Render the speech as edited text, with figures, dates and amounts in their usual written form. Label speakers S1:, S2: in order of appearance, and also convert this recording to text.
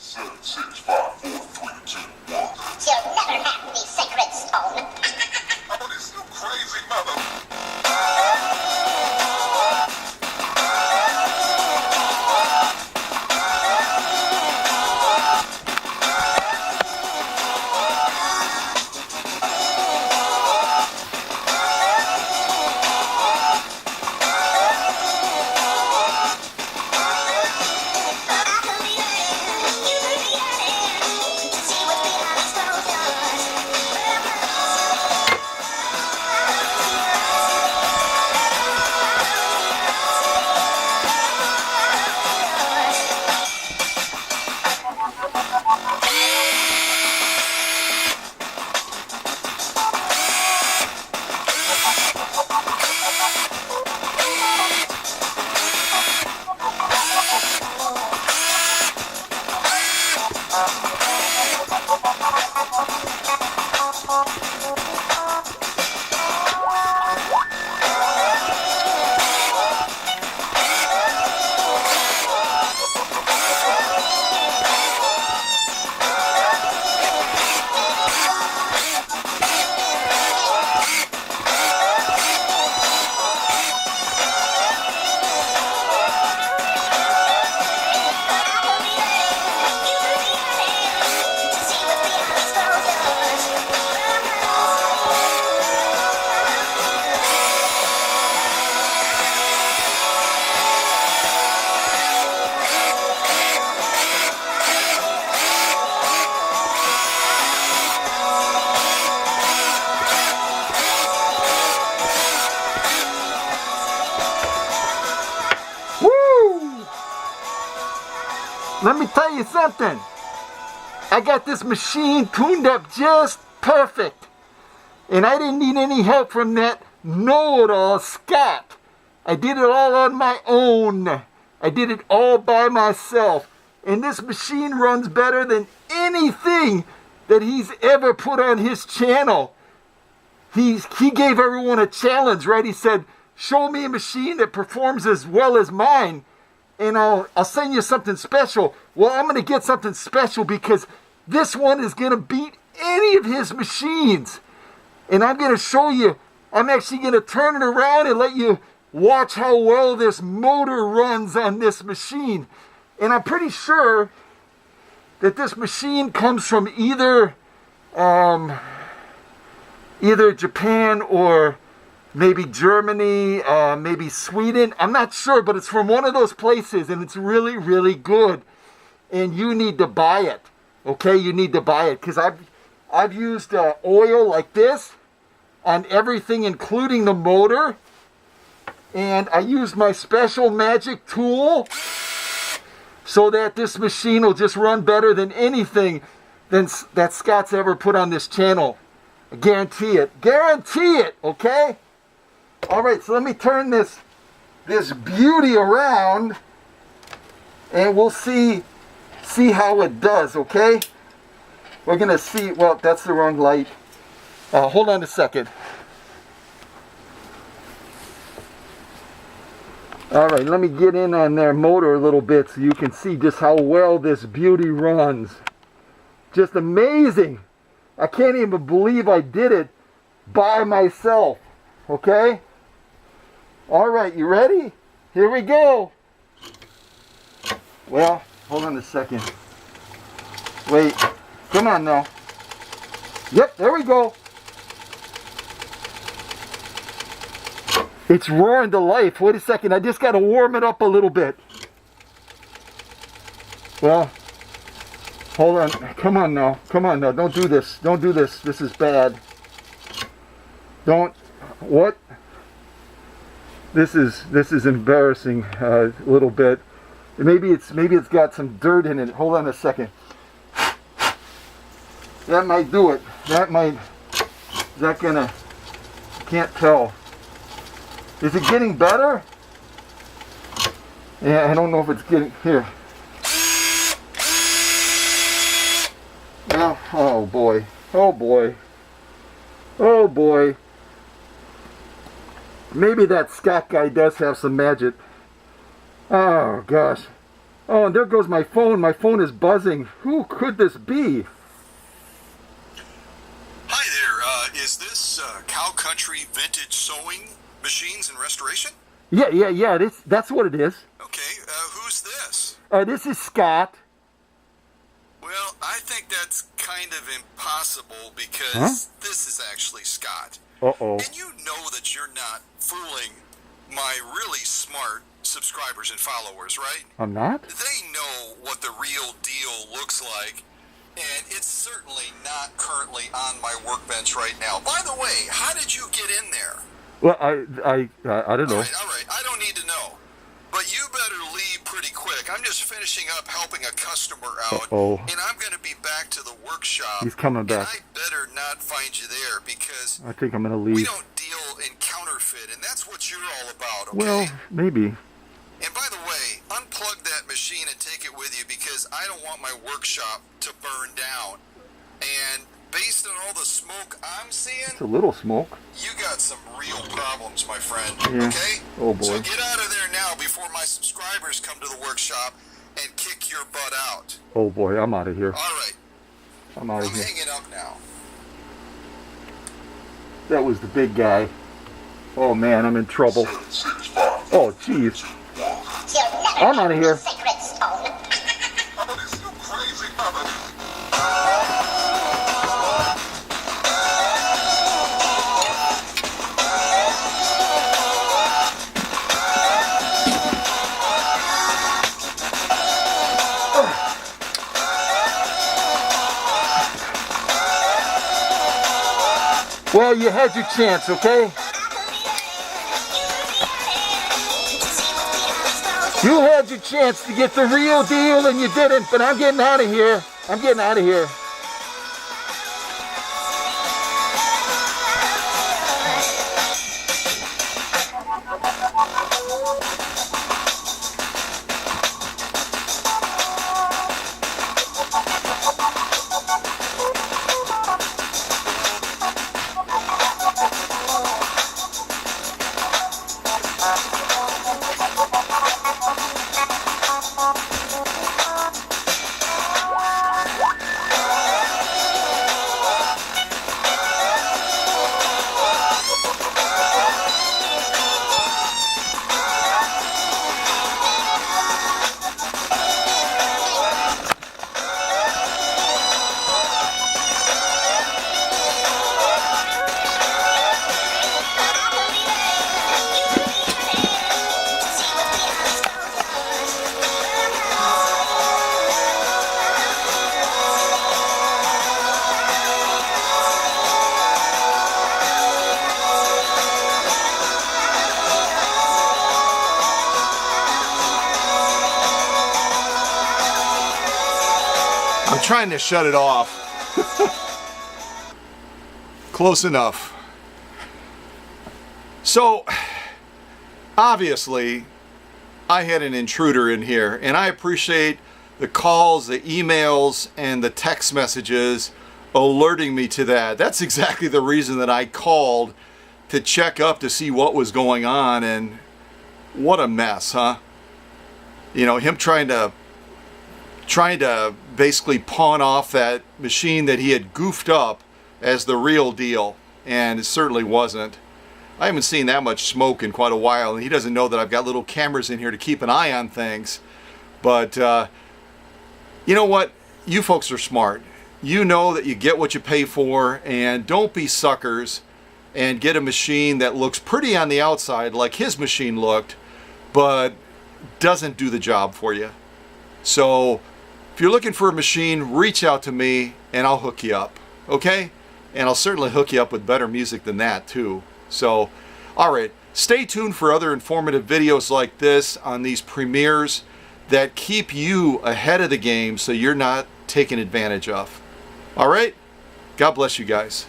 S1: 7, 6, 5, 4, 3, 2, 1.
S2: You'll never have the sacred stone.
S1: Oh, this you crazy mother.
S3: Let me tell you something. I got this machine tuned up just perfect. And I didn't need any help from that know-it-all Scott. I did it all on my own. I did it all by myself. And this machine runs better than anything that he's ever put on his channel. He gave everyone a challenge, right? He said, show me a machine that performs as well as mine, and I'll send you something special. Well, I'm going to get something special because this one is going to beat any of his machines. And I'm going to show you, I'm actually going to turn it around and let you watch how well this motor runs on this machine. And I'm pretty sure that this machine comes from either Japan or maybe Germany, maybe Sweden. I'm not sure, but it's from one of those places, and it's really, really good. And you need to buy it, okay? You need to buy it, because I've used oil like this on everything, including the motor. And I used my special magic tool so that this machine will just run better than anything that Scott's ever put on this channel. I guarantee it. Guarantee it, okay? All right, so let me turn this beauty around, and we'll see how it does, okay? We're going to see, well, that's the wrong light. Hold on a second. All right, let me get in on their motor a little bit so you can see just how well this beauty runs. Just amazing. I can't even believe I did it by myself, okay? All right, you ready? Here we go. Well, hold on a second. Wait, come on now. Yep, there we go. It's roaring to life. Wait a second, I just got to warm it up a little bit. Well, hold on. Come on now. Come on now. Don't do this. Don't do this. This is bad. Don't. What? This is embarrassing a little bit. Maybe it's got some dirt in it. Hold on a second. That might do it. That might. Is that gonna? Can't tell. Is it getting better? Yeah, I don't know if it's getting here. Oh boy. Oh boy. Oh boy. Maybe that Scott guy does have some magic. Oh gosh. Oh, and there goes my phone. My phone is buzzing. Who could this be?
S4: Hi there, is this Cow Country Vintage Sewing Machines and Restoration?
S3: Yeah. That's what it is.
S4: Okay, who's this?
S3: This is Scott.
S4: Well, I think that's kind of impossible because this is actually Scott.
S3: Uh-oh.
S4: And you know that you're not fooling my really smart subscribers and followers, right?
S3: I'm not?
S4: They know what the real deal looks like, and it's certainly not currently on my workbench right now. By the way, how did you get in there?
S3: Well, I don't know.
S4: All right, I don't need to know. But you better leave pretty quick. I'm just finishing up helping a customer out, and I'm going to be back to the workshop.
S3: He's coming back.
S4: And I better not find you there because
S3: I think I'm going to leave.
S4: we don't deal in counterfeit, and that's what you're all about, okay?
S3: Well, maybe.
S4: And by the way, unplug that machine and take it with you because I don't want my workshop to burn down. And based on all the smoke I'm seeing,
S3: It's a little smoke.
S4: you got some real problems, my friend.
S3: Yeah.
S4: Okay?
S3: Oh, boy.
S4: So get out of there now before my subscribers come to the workshop and kick your butt out.
S3: Oh boy, I'm out of here.
S4: All right.
S3: I'm out
S4: I'm
S3: of here.
S4: hanging up now.
S3: That was the big guy. Oh man, I'm in trouble.
S1: 7, 6, 5,
S3: Oh jeez.
S1: 2, 1.
S2: You'll never
S3: I'm
S2: have
S3: outta
S2: the
S3: here.
S2: sacred stone.
S1: Mother, this you crazy mother.
S3: Well, you had your chance, okay? You had your chance to get the real deal and you didn't, but I'm getting out of here. I'm getting out of here.
S4: I'm trying to shut it off. Close enough. So, obviously, I had an intruder in here, and I appreciate the calls, the emails, and the text messages alerting me to that. That's exactly the reason that I called, to check up to see what was going on, and what a mess, huh? You know, him trying to basically pawn off that machine that he had goofed up as the real deal, and it certainly wasn't. I haven't seen that much smoke in quite a while, and he doesn't know that I've got little cameras in here to keep an eye on things. But you know what? You folks are smart. You know that you get what you pay for, and don't be suckers and get a machine that looks pretty on the outside like his machine looked, but doesn't do the job for you. So if you're looking for a machine, reach out to me and I'll hook you up, okay? And I'll certainly hook you up with better music than that too. So, all right, stay tuned for other informative videos like this on these premieres that keep you ahead of the game so you're not taken advantage of. All right? God bless you guys.